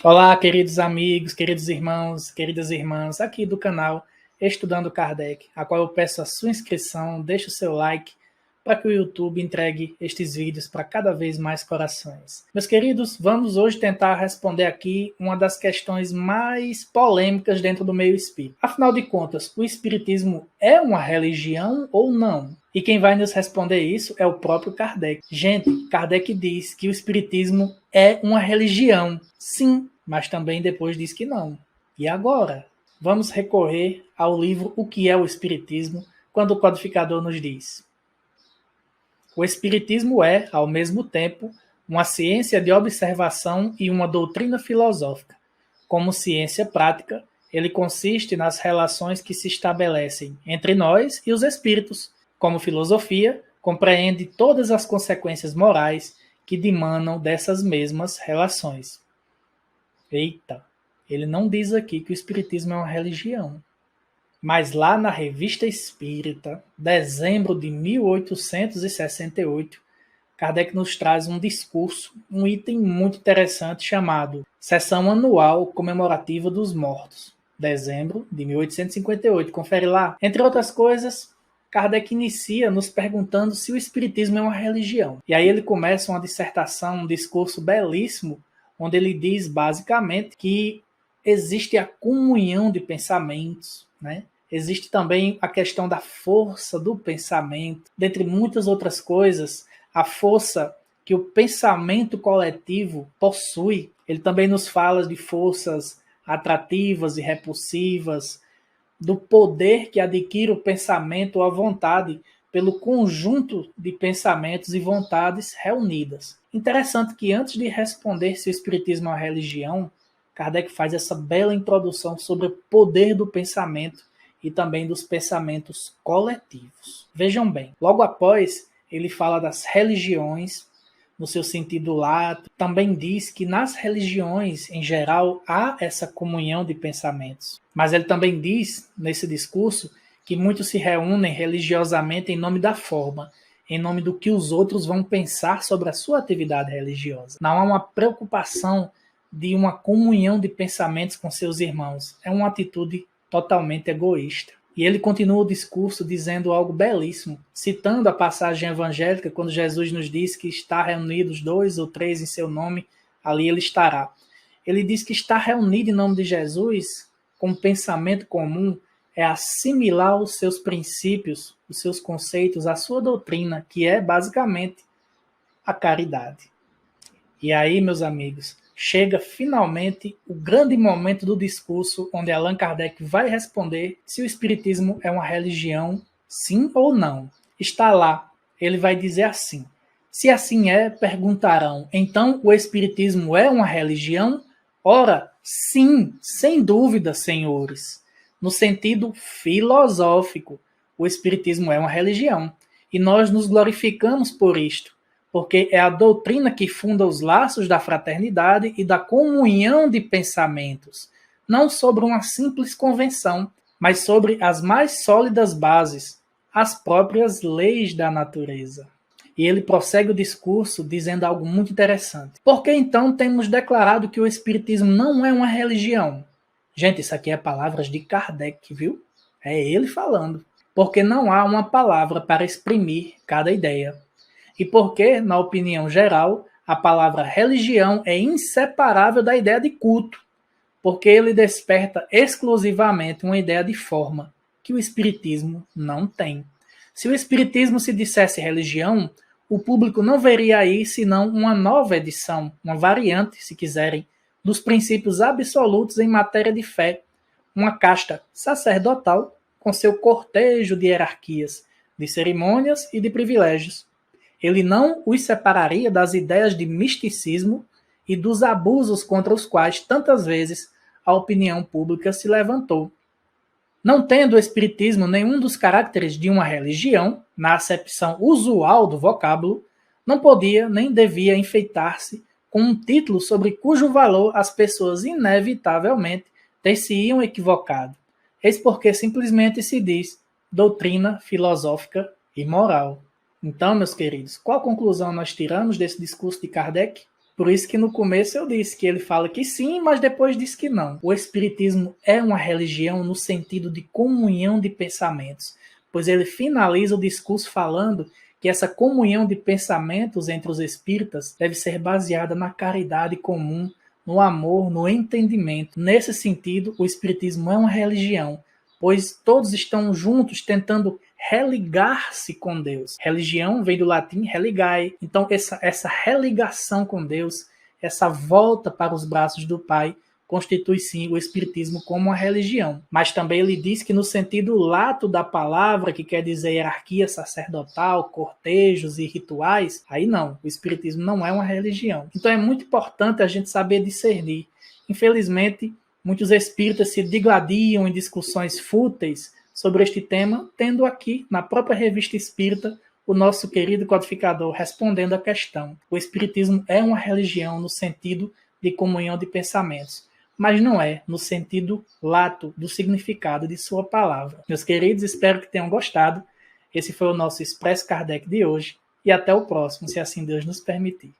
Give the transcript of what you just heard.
Olá, queridos amigos, queridos irmãos, queridas irmãs, aqui do canal Estudando Kardec, a qual eu peço a sua inscrição, deixe o seu like para que o YouTube entregue estes vídeos para cada vez mais corações. Meus queridos, vamos hoje tentar responder aqui uma das questões mais polêmicas dentro do meio espírita. Afinal de contas, o espiritismo é uma religião ou não? E quem vai nos responder isso é o próprio Kardec. Gente, Kardec diz que o espiritismo é uma religião, sim, mas também depois diz que não. E agora? Vamos recorrer ao livro O que é o Espiritismo, quando o codificador nos diz: o Espiritismo é, ao mesmo tempo, uma ciência de observação e uma doutrina filosófica. Como ciência prática, ele consiste nas relações que se estabelecem entre nós e os espíritos. Como filosofia, compreende todas as consequências morais que dimanam dessas mesmas relações. Eita, ele não diz aqui que o espiritismo é uma religião. Mas lá na Revista Espírita, dezembro de 1868, Kardec nos traz um discurso, um item muito interessante chamado Sessão Anual Comemorativa dos Mortos, dezembro de 1858. Confere lá. Entre outras coisas, Kardec inicia nos perguntando se o espiritismo é uma religião. E aí ele começa uma dissertação, um discurso belíssimo, onde ele diz basicamente que existe a comunhão de pensamentos, né? Existe também a questão da força do pensamento, dentre muitas outras coisas, a força que o pensamento coletivo possui. Ele também nos fala de forças atrativas e repulsivas, do poder que adquire o pensamento ou a vontade pelo conjunto de pensamentos e vontades reunidas. Interessante que antes de responder se o espiritismo é uma religião, Kardec faz essa bela introdução sobre o poder do pensamento e também dos pensamentos coletivos. Vejam bem, logo após ele fala das religiões no seu sentido lato, também diz que nas religiões em geral há essa comunhão de pensamentos. Mas ele também diz nesse discurso que muitos se reúnem religiosamente em nome da forma, em nome do que os outros vão pensar sobre a sua atividade religiosa. Não há uma preocupação de uma comunhão de pensamentos com seus irmãos. É uma atitude totalmente egoísta. E ele continua o discurso dizendo algo belíssimo, citando a passagem evangélica, quando Jesus nos diz que está reunidos 2 ou 3 em seu nome, ali ele estará. Ele diz que estar reunido em nome de Jesus, com pensamento comum, é assimilar os seus princípios, os seus conceitos, a sua doutrina, que é basicamente a caridade. E aí, meus amigos, chega finalmente o grande momento do discurso onde Allan Kardec vai responder se o espiritismo é uma religião, sim ou não. Está lá, ele vai dizer assim: se assim é, perguntarão, então o espiritismo é uma religião? Ora, sim, sem dúvida, senhores. No sentido filosófico, o espiritismo é uma religião, e nós nos glorificamos por isto, porque é a doutrina que funda os laços da fraternidade e da comunhão de pensamentos, não sobre uma simples convenção, mas sobre as mais sólidas bases, as próprias leis da natureza. E ele prossegue o discurso dizendo algo muito interessante. Por que então temos declarado que o espiritismo não é uma religião? Gente, isso aqui é palavras de Kardec, viu? É ele falando. Porque não há uma palavra para exprimir cada ideia. E porque, na opinião geral, a palavra religião é inseparável da ideia de culto, porque ele desperta exclusivamente uma ideia de forma, que o espiritismo não tem. Se o espiritismo se dissesse religião, o público não veria aí senão uma nova edição, uma variante, se quiserem, dos princípios absolutos em matéria de fé, uma casta sacerdotal com seu cortejo de hierarquias, de cerimônias e de privilégios. Ele não os separaria das ideias de misticismo e dos abusos contra os quais tantas vezes a opinião pública se levantou. Não tendo o espiritismo nenhum dos caracteres de uma religião, na acepção usual do vocábulo, não podia nem devia enfeitar-se com um título sobre cujo valor as pessoas inevitavelmente ter-se-iam equivocado. Eis porque simplesmente se diz doutrina filosófica e moral. Então, meus queridos, qual conclusão nós tiramos desse discurso de Kardec? Por isso que no começo eu disse que ele fala que sim, mas depois diz que não. O Espiritismo é uma religião no sentido de comunhão de pensamentos, pois ele finaliza o discurso falando que essa comunhão de pensamentos entre os espíritas deve ser baseada na caridade comum, no amor, no entendimento. Nesse sentido, o Espiritismo é uma religião, pois todos estão juntos tentando religar-se com Deus. Religião vem do latim religae. Então, essa religação com Deus, essa volta para os braços do Pai, constitui sim o Espiritismo como uma religião. Mas também ele diz que no sentido lato da palavra, que quer dizer hierarquia sacerdotal, cortejos e rituais, aí não, o Espiritismo não é uma religião. Então é muito importante a gente saber discernir. Infelizmente, muitos espíritas se digladiam em discussões fúteis sobre este tema, tendo aqui, na própria Revista Espírita, o nosso querido codificador respondendo à questão. O Espiritismo é uma religião no sentido de comunhão de pensamentos, mas não é no sentido lato do significado de sua palavra. Meus queridos, espero que tenham gostado. Esse foi o nosso Expresso Kardec de hoje, e até o próximo, se assim Deus nos permitir.